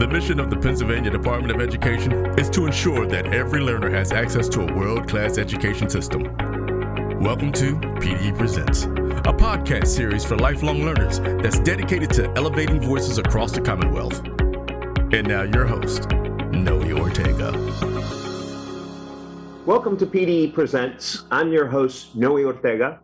The mission of the Pennsylvania Department of Education is to ensure that every learner has access to a world-class education system. Welcome to PDE Presents, a podcast series for lifelong learners that's dedicated to elevating voices across the Commonwealth. And now your host, Noe Ortega. Welcome to PDE Presents. I'm your host, Noe Ortega.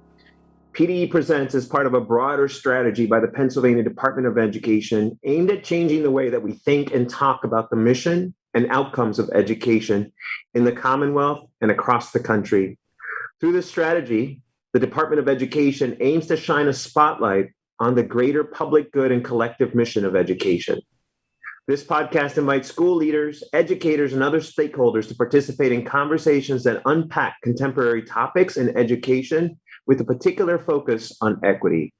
PDE Presents is part of a broader strategy by the Pennsylvania Department of Education aimed at changing the way that we think and talk about the mission and outcomes of education in the Commonwealth and across the country. Through this strategy, the Department of Education aims to shine a spotlight on the greater public good and collective mission of education. This podcast invites school leaders, educators, and other stakeholders to participate in conversations that unpack contemporary topics in education with a particular focus on equity.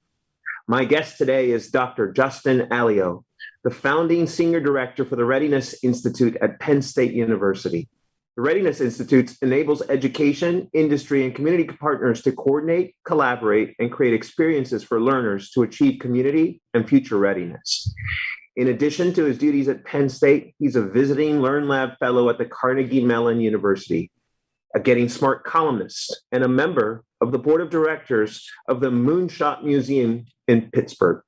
My guest today is Dr. Justin Aglio, the founding senior director for the Readiness Institute at Penn State University. The Readiness Institute enables education, industry, and community partners to coordinate, collaborate, and create experiences for learners to achieve community and future readiness. In addition to his duties at Penn State, he's a visiting LearnLab Fellow at the Carnegie Mellon University, a Getting Smart columnist, and a member of the board of directors of the Moonshot Museum in Pittsburgh.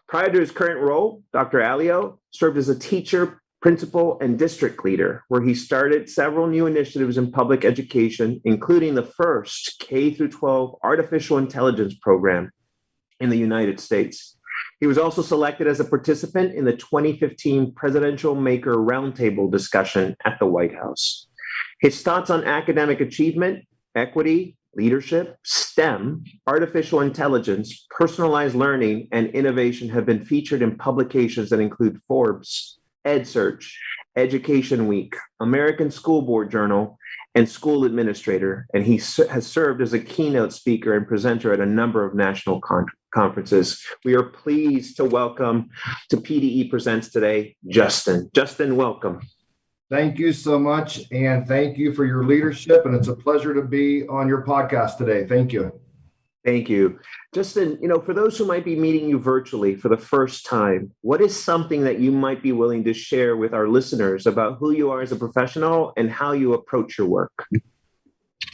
Prior to his current role, Dr. Aglio served as a teacher, principal, and district leader, where he started several new initiatives in public education, including the first K-12 artificial intelligence program in the United States. He was also selected as a participant in the 2015 Presidential Maker Roundtable discussion at the White House. His thoughts on academic achievement, equity, leadership, STEM, artificial intelligence, personalized learning, and innovation have been featured in publications that include Forbes, EdSearch, Education Week, American School Board Journal, and School Administrator, and he has served as a keynote speaker and presenter at a number of national conferences. We are pleased to welcome to PDE Presents today, Justin. Justin, welcome. Thank you so much, and thank you for your leadership, and it's a pleasure to be on your podcast today. Thank you. Thank you. Justin, for those who might be meeting you virtually for the first time, what is something that you might be willing to share with our listeners about who you are as a professional and how you approach your work?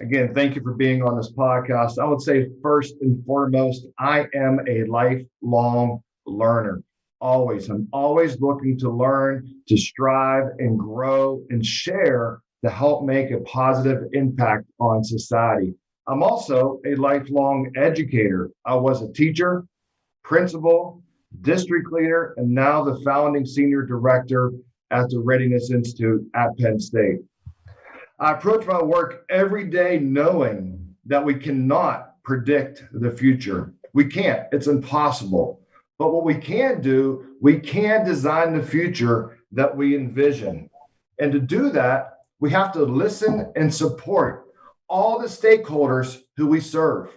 Again, thank you for being on this podcast. I would say first and foremost, I am a lifelong learner. I'm always looking to learn, to strive and grow and share to help make a positive impact on society. I'm also a lifelong educator. I was a teacher, principal, district leader, and now the founding senior director at the Readiness Institute at Penn State. I approach my work every day knowing that we cannot predict the future. We can't. It's impossible. But what we can do, we can design the future that we envision. And to do that, we have to listen and support all the stakeholders who we serve,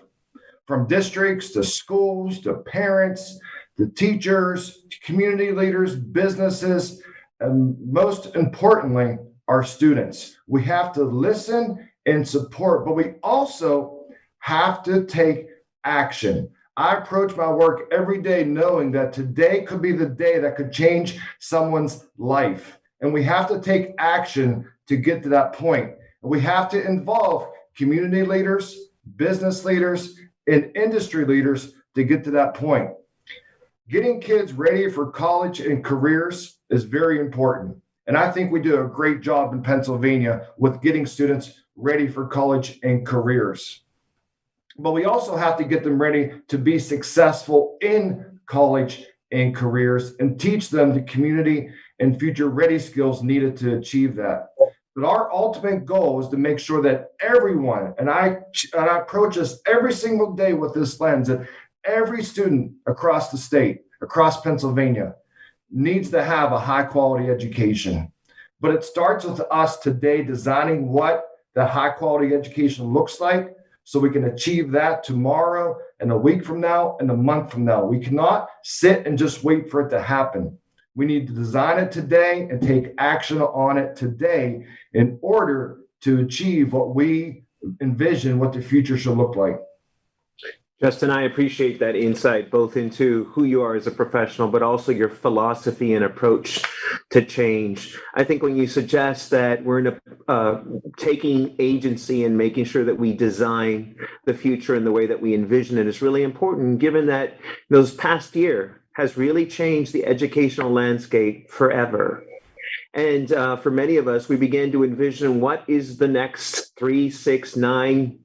from districts to schools to parents to teachers, to community leaders, businesses, and most importantly, our students. We have to listen and support, but we also have to take action. I approach my work every day knowing that today could be the day that could change someone's life. And we have to take action to get to that point. We have to involve community leaders, business leaders, and industry leaders to get to that point. Getting kids ready for college and careers is very important. And I think we do a great job in Pennsylvania with getting students ready for college and careers. But we also have to get them ready to be successful in college and careers and teach them the community and future ready skills needed to achieve that. But our ultimate goal is to make sure that everyone, and I approach this every single day with this lens, that every student across the state, across Pennsylvania, needs to have a high quality education. But it starts with us today designing what the high quality education looks like, so we can achieve that tomorrow and a week from now and a month from now. We cannot sit and just wait for it to happen. We need to design it today and take action on it today in order to achieve what we envision what the future should look like. Justin, I appreciate that insight both into who you are as a professional, but also your philosophy and approach to change. I think when you suggest that we're in taking agency and making sure that we design the future in the way that we envision it is really important, given that this past year has really changed the educational landscape forever. And for many of us, we began to envision what is the next 3, 6, 9,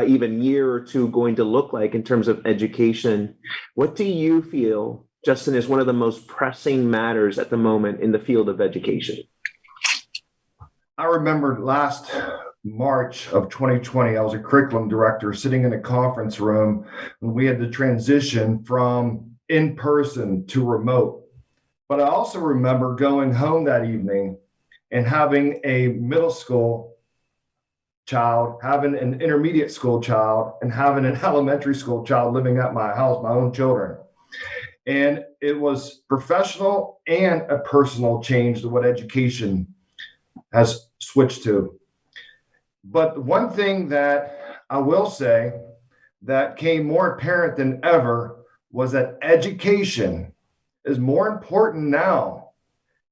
even year or two going to look like in terms of education. What do you feel, Justin, is one of the most pressing matters at the moment in the field of education? I remember last March of 2020, I was a curriculum director sitting in a conference room when we had to transition from in-person to remote. But I also remember going home that evening and having a middle school child, having an intermediate school child, and having an elementary school child living at my house, my own children. And it was professional and a personal change to what education has switched to. But one thing that I will say that came more apparent than ever was that education is more important now.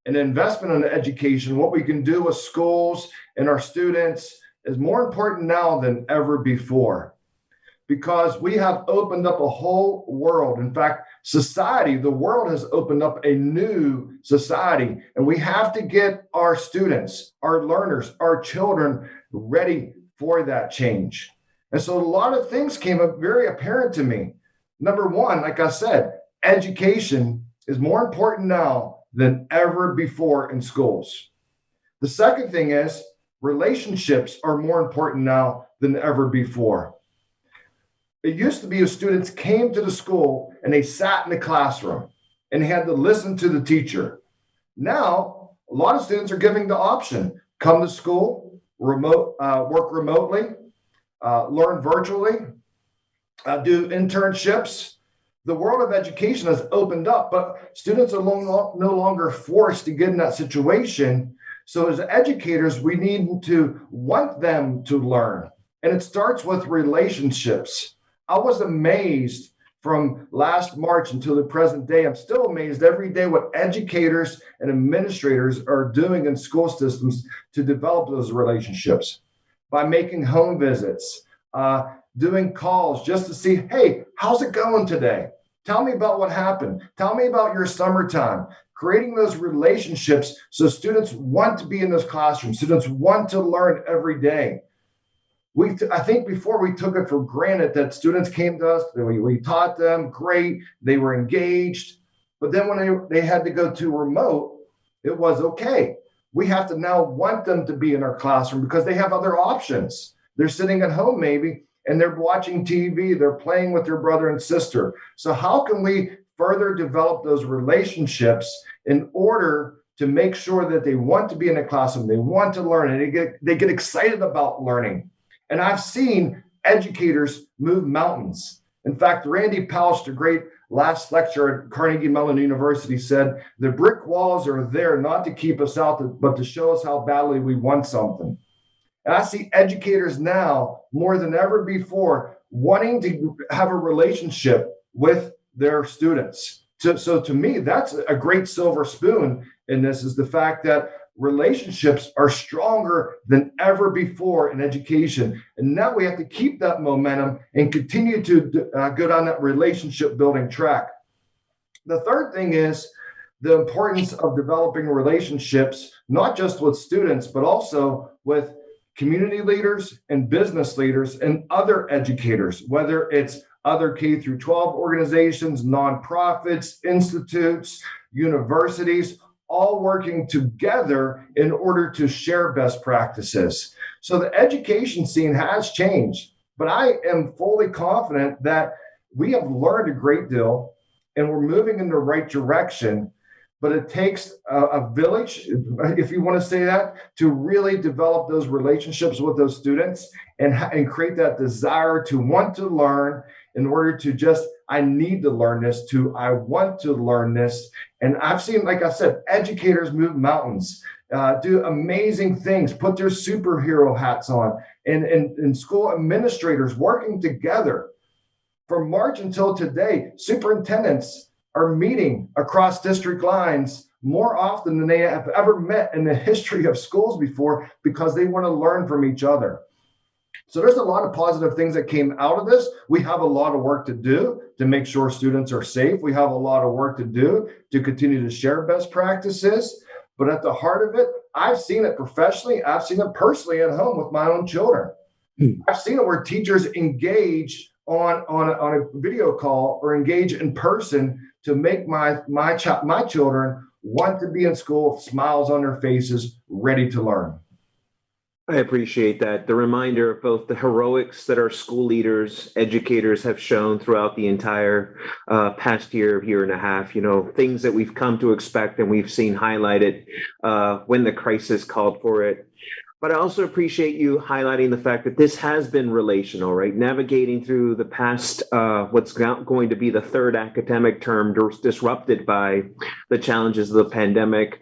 An investment in education, what we can do with schools and our students, is more important now than ever before, because we have opened up a whole world. In fact, society, the world has opened up a new society, and we have to get our students, our learners, our children ready for that change. And so a lot of things came up very apparent to me. Number one, like I said, education is more important now than ever before in schools. The second thing is, relationships are more important now than ever before. It used to be as students came to the school and they sat in the classroom and they had to listen to the teacher. Now, a lot of students are giving the option: come to school, work remotely, learn virtually, do internships. The world of education has opened up, but students are no longer forced to get in that situation. So as educators, we need to want them to learn. And it starts with relationships. I was amazed from last March until the present day. I'm still amazed every day what educators and administrators are doing in school systems to develop those relationships by making home visits, doing calls just to see, hey, how's it going today? Tell me about what happened. Tell me about your summertime. Creating those relationships so students want to be in those classrooms. Students want to learn every day. I think before we took it for granted that students came to us, we taught them, great, they were engaged. But then when they had to go to remote, it was okay. We have to now want them to be in our classroom because they have other options. They're sitting at home maybe, and they're watching TV, they're playing with their brother and sister. So how can we further develop those relationships in order to make sure that they want to be in a classroom, they want to learn, and they get excited about learning. And I've seen educators move mountains. In fact, Randy Pausch, the great last lecturer at Carnegie Mellon University, said, the brick walls are there not to keep us out, but to show us how badly we want something. And I see educators now more than ever before wanting to have a relationship with their students. So to me, that's a great silver spoon in this, is the fact that relationships are stronger than ever before in education. And now we have to keep that momentum and continue to go down that relationship building track. The third thing is the importance of developing relationships, not just with students, but also with community leaders and business leaders and other educators, whether it's other K through 12 organizations, nonprofits, institutes, universities, all working together in order to share best practices. So the education scene has changed, but I am fully confident that we have learned a great deal and we're moving in the right direction. But it takes a village, if you want to say that, to really develop those relationships with those students and create that desire to want to learn in order to just, I need to learn this, to I want to learn this. And I've seen, like I said, educators move mountains, do amazing things, put their superhero hats on, and school administrators working together. From March until today, superintendents are meeting across district lines more often than they have ever met in the history of schools before because they want to learn from each other. So there's a lot of positive things that came out of this. We have a lot of work to do to make sure students are safe. We have a lot of work to do to continue to share best practices. But at the heart of it, I've seen it professionally. I've seen it personally at home with my own children. I've seen it where teachers engage on a video call or engage in person to make my children want to be in school with smiles on their faces, ready to learn. I appreciate that. The reminder of both the heroics that our school leaders, educators have shown throughout the entire past year and a half, things that we've come to expect and we've seen highlighted when the crisis called for it. But I also appreciate you highlighting the fact that this has been relational, right? Navigating through the past, what's going to be the third academic term disrupted by the challenges of the pandemic.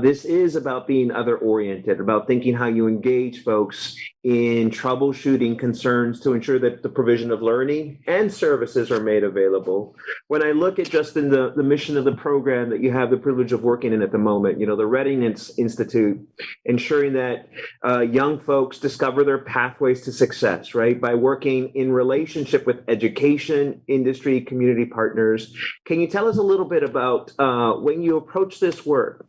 This is about being other-oriented, about thinking how you engage folks in troubleshooting concerns to ensure that the provision of learning and services are made available. When I look at just in the mission of the program that you have the privilege of working in at the moment, the Readiness Institute, ensuring that young folks discover their pathways to success, right? By working in relationship with education, industry, community partners. Can you tell us a little bit about when you approach this work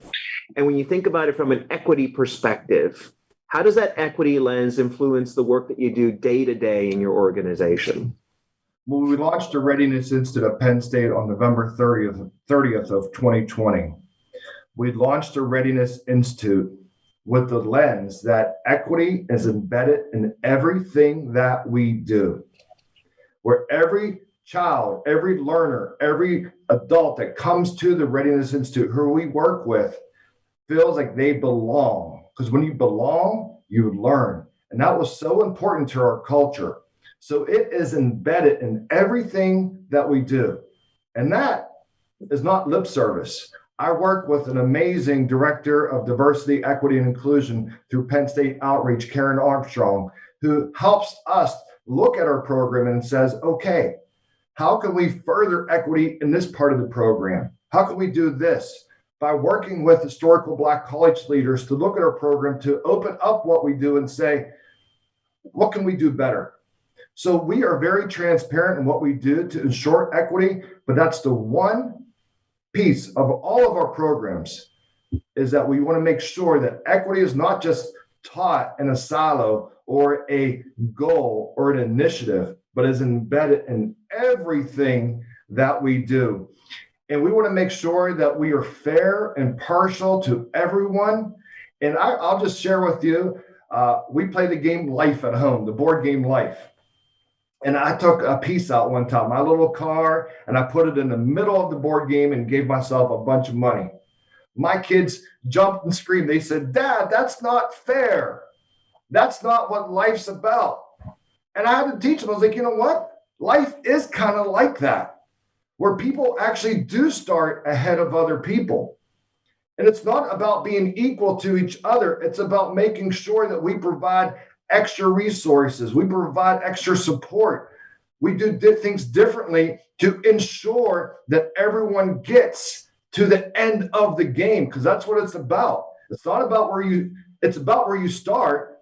and when you think about it from an equity perspective, how does that equity lens influence the work that you do day to day in your organization? Well, we launched the Readiness Institute at Penn State on November 30th of 2020. We launched the Readiness Institute with the lens that equity is embedded in everything that we do, where every child, every learner, every adult that comes to the Readiness Institute who we work with feels like they belong. Because when you belong, you learn. And that was so important to our culture. So it is embedded in everything that we do. And that is not lip service. I work with an amazing director of diversity, equity, and inclusion through Penn State Outreach, Karen Armstrong, who helps us look at our program and says, okay, how can we further equity in this part of the program? How can we do this? By working with historical Black college leaders to look at our program, to open up what we do and say, what can we do better? So we are very transparent in what we do to ensure equity, but that's the one piece of all of our programs is that we want to make sure that equity is not just taught in a silo or a goal or an initiative, but is embedded in everything that we do. And we want to make sure that we are fair and partial to everyone. And I'll just share with you, we play the game Life at home, the board game Life. And I took a piece out one time, my little car, and I put it in the middle of the board game and gave myself a bunch of money. My kids jumped and screamed. They said, Dad, that's not fair. That's not what life's about. And I had to teach them. I was like, you know what? Life is kind of like that, where people actually do start ahead of other people. And it's not about being equal to each other. It's about making sure that we provide extra resources. We provide extra support. We do things differently to ensure that everyone gets to the end of the game, because that's what it's about. It's not about it's about where you start,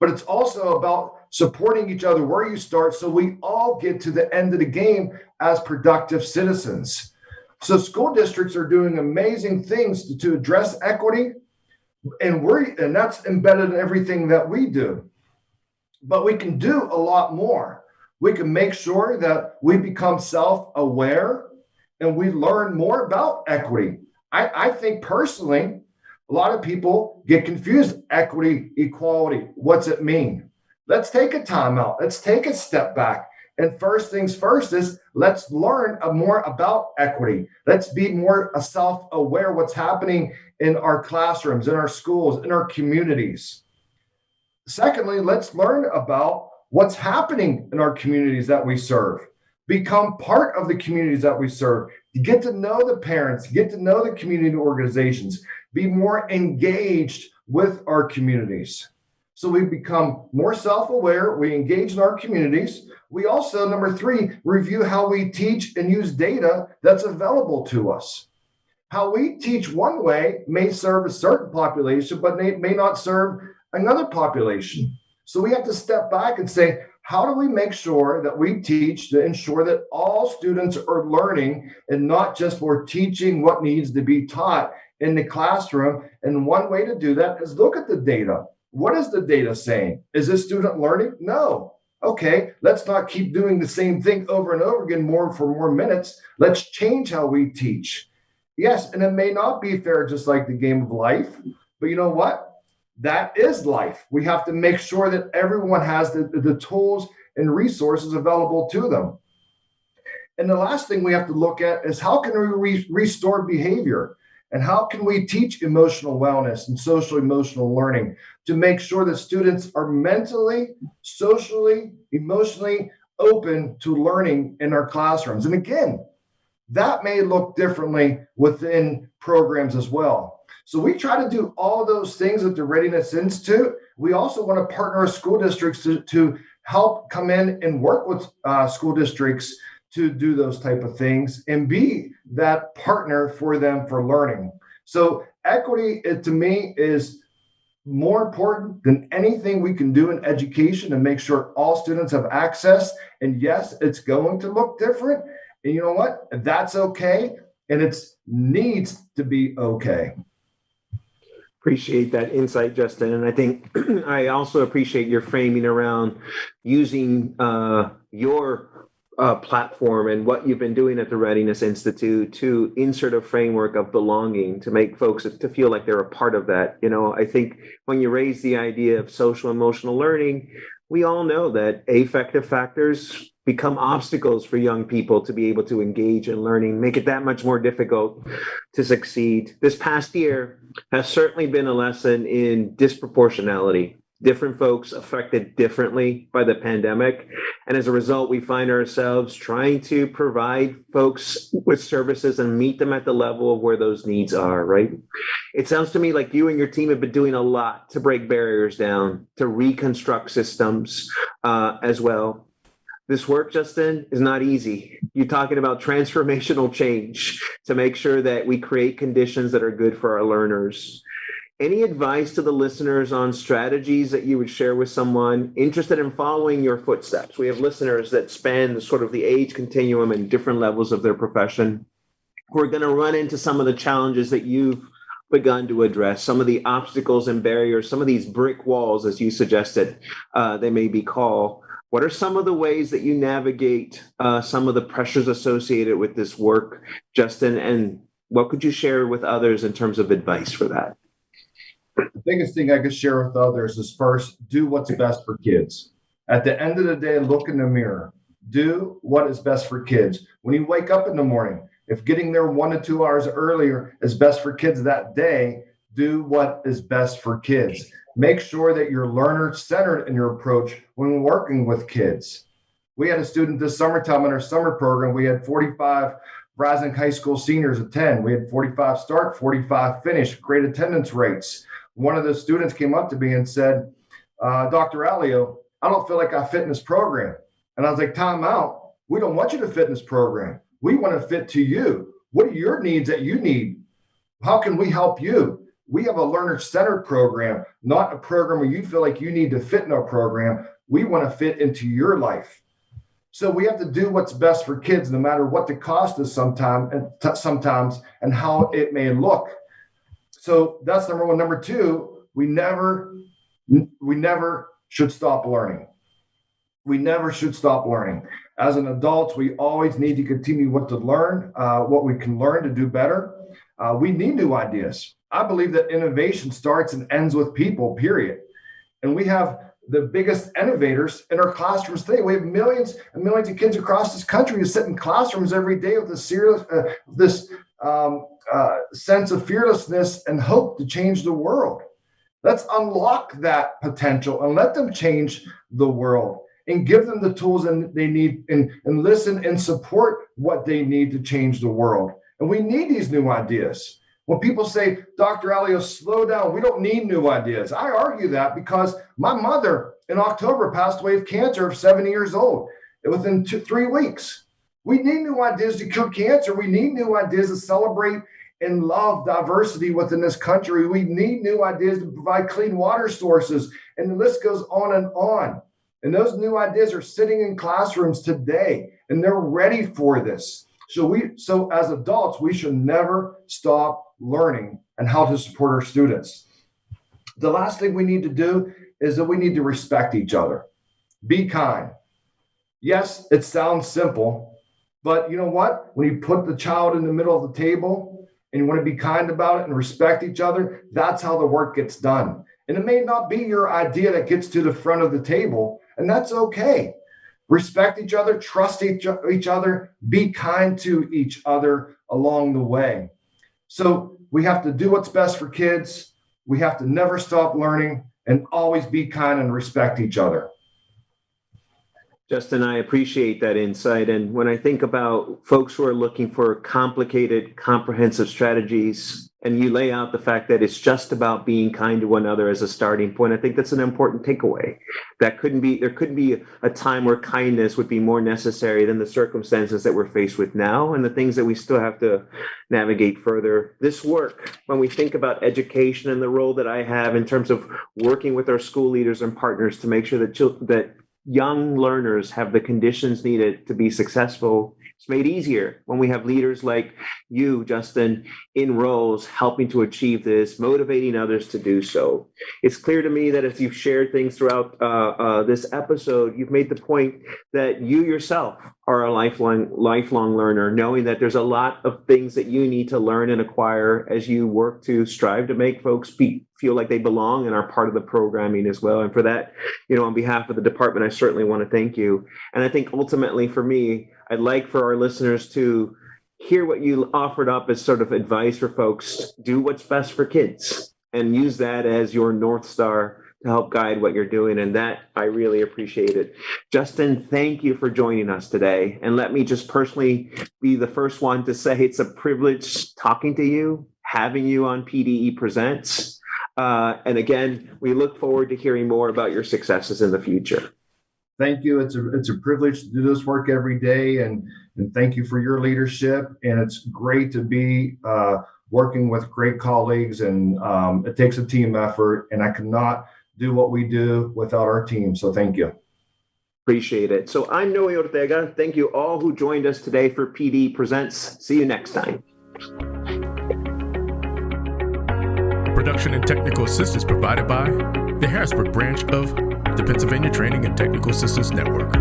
but it's also about supporting each other where you start so we all get to the end of the game as productive citizens. So school districts are doing amazing things to address equity, and that's embedded in everything that we do. But we can do a lot more. We can make sure that we become self-aware and we learn more about equity. I think personally, a lot of people get confused. Equity, equality, what's it mean? Let's take a time out. Let's take a step back. And first things first is let's learn more about equity. Let's be more self-aware what's happening in our classrooms, in our schools, in our communities. Secondly, let's learn about what's happening in our communities that we serve. Become part of the communities that we serve. Get to know the parents, get to know the community organizations, be more engaged with our communities. So we become more self-aware. We engage in our communities. We also, number 3, review how we teach and use data that's available to us. How we teach one way may serve a certain population, but may not serve another population. So we have to step back and say, how do we make sure that we teach to ensure that all students are learning and not just we're teaching what needs to be taught in the classroom? And one way to do that is look at the data. What is the data saying? Is this student learning? No. Okay, let's not keep doing the same thing over and over again, more for more minutes. Let's change how we teach. Yes, and it may not be fair, just like the game of life, but you know what? That is life. We have to make sure that everyone has the tools and resources available to them. And the last thing we have to look at is how can we restore behavior? And how can we teach emotional wellness and social emotional learning to make sure that students are mentally, socially, emotionally open to learning in our classrooms? And again, that may look differently within programs as well. So we try to do all those things at the Readiness Institute. We also want to partner with school districts to help come in and work with school districts to do those type of things and be that partner for them for learning. So equity, to me, is more important than anything we can do in education and make sure all students have access. And yes, it's going to look different. And you know what? That's okay. And it needs to be okay. Appreciate that insight, Justin. And I think I also appreciate your framing around using your platform and what you've been doing at the Readiness Institute to insert a framework of belonging, to make folks to feel like they're a part of that. You know, I think when you raise the idea of social emotional learning, we all know that affective factors become obstacles for young people to be able to engage in learning, make it that much more difficult to succeed. This past year has certainly been a lesson in disproportionality. Different folks affected differently by the pandemic. And as a result, we find ourselves trying to provide folks with services and meet them at the level of where those needs are, right? It sounds to me like you and your team have been doing a lot to break barriers down, to reconstruct systems as well. This work, Justin, is not easy. You're talking about transformational change to make sure that we create conditions that are good for our learners. Any advice to the listeners on strategies that you would share with someone interested in following your footsteps? We have listeners that span the age continuum and different levels of their profession. We're going to run into some of the challenges that you've begun to address, some of the obstacles and barriers, some of these brick walls, as you suggested, they may be called. What are some of the ways that you navigate some of the pressures associated with this work, Justin? And what could you share with others in terms of advice for that? The biggest thing I could share with others is first, do what's best for kids. At the end of the day, look in the mirror. Do what is best for kids. When you wake up in the morning, if getting there 1 to 2 hours earlier is best for kids that day, do what is best for kids. Make sure that you're learner-centered in your approach when working with kids. We had a student this summertime in our summer program. We had 45 Brasnik High School seniors attend. We had 45 start, 45 finish, great attendance rates. One of the students came up to me and said, Dr. Aglio, I don't feel like I fit in this program. And I was like, time out. We don't want you to fit in this program. We want to fit to you. What are your needs that you need? How can we help you? We have a learner-centered program, not a program where you feel like you need to fit in our program. We want to fit into your life. So we have to do what's best for kids, no matter what the cost is sometimes and how it may look. So that's number one. Number two, we never should stop learning. We never should stop learning. As an adult, we always need to continue what we can learn to do better. We need new ideas. I believe that innovation starts and ends with people, period. And we have the biggest innovators in our classrooms today. We have millions and millions of kids across this country who sit in classrooms every day with this sense of fearlessness and hope to change the world. Let's unlock that potential and let them change the world and give them the tools they need and listen and support what they need to change the world. And we need these new ideas. When people say, Dr. Aglio, slow down, we don't need new ideas. I argue that because my mother in October passed away of cancer of 70 years old within 3 weeks. We need new ideas to cure cancer. We need new ideas to celebrate and love diversity within this country. We need new ideas to provide clean water sources, and the list goes on and on. And those new ideas are sitting in classrooms today, and they're ready for this. So as adults, we should never stop learning and how to support our students. The last thing we need to do is that we need to respect each other. Be kind. Yes, it sounds simple, but you know what? When you put the child in the middle of the table and you want to be kind about it and respect each other, that's how the work gets done. And it may not be your idea that gets to the front of the table, and that's okay. Respect each other, trust each other, be kind to each other along the way. So we have to do what's best for kids. We have to never stop learning and always be kind and respect each other. Justin, I appreciate that insight. And when I think about folks who are looking for complicated, comprehensive strategies, and you lay out the fact that it's just about being kind to one another as a starting point, I think that's an important takeaway. There couldn't be a time where kindness would be more necessary than the circumstances that we're faced with now and the things that we still have to navigate further. This work, when we think about education and the role that I have in terms of working with our school leaders and partners to make sure that young learners have the conditions needed to be successful, it's made easier when we have leaders like you, Justin, in roles helping to achieve this, motivating others to do so. It's clear to me that as you've shared things throughout this episode, you've made the point that you yourself are a lifelong learner, knowing that there's a lot of things that you need to learn and acquire as you work to strive to make folks feel like they belong and are part of the programming as well. And for that, on behalf of the department, I certainly want to thank you. And I think ultimately for me, I'd like for our listeners to hear what you offered up as sort of advice for folks. Do what's best for kids and use that as your North Star to help guide what you're doing. And that, I really appreciate it. Justin, thank you for joining us today. And let me just personally be the first one to say it's a privilege talking to you, having you on PDE Presents. And again, we look forward to hearing more about your successes in the future. Thank you. It's a privilege to do this work every day, and thank you for your leadership. And it's great to be working with great colleagues, and it takes a team effort, and I cannot do what we do without our team. So thank you. Appreciate it. So I'm Noe Ortega. Thank you all who joined us today for PDE Presents. See you next time. Production and technical assistance provided by the Harrisburg branch of the Pennsylvania Training and Technical Assistance Network.